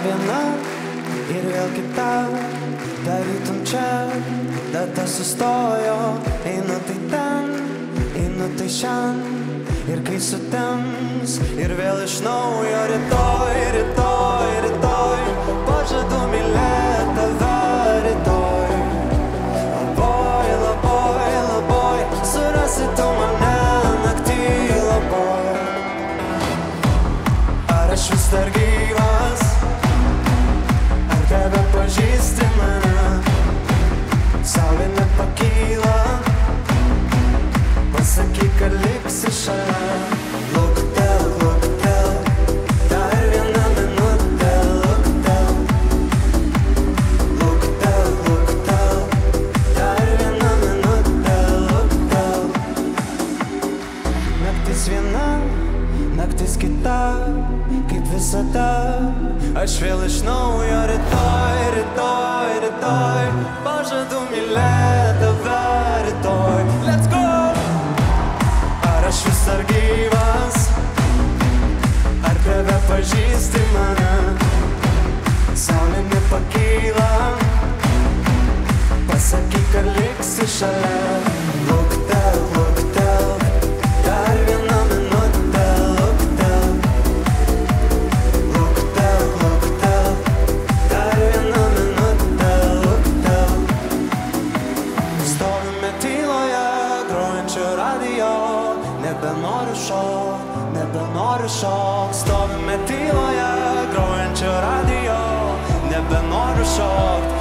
Viena ir vėl kita, tarytum čia, data sustojo. Einu tai ten, einu tai šian, ir kai sutems, ir vėl iš naujo. Rytoj, rytoj, rytoj, pažadu mylėt tave rytoj. Labai, labai, labai, surasi tu mane naktį labai. Ar aš vis dar gyvas? Tebe pažįsti mane, saulė nepakyla, pasakyk, kad liksi šalia. Luktel, luktel, dar viena minutė, luktel. Luktel, luktel, dar viena minutė, luktel. Naktis viena, naktis kita, kaip visada. Aš vėl iš naujo rytoj, rytoj, rytoj, pažadu mylėt tave rytoj. Let's go! Ar aš vis dar gyvas? Ar tebe pažįsti mane? Saulė nepakyla, pasakyk, kad liksi šalia. Luktel, luktel, dar viena minutė, luktel. Nebenoriu šokt, stovime tyloje, grojančio radijo. Nebenoriu šokt,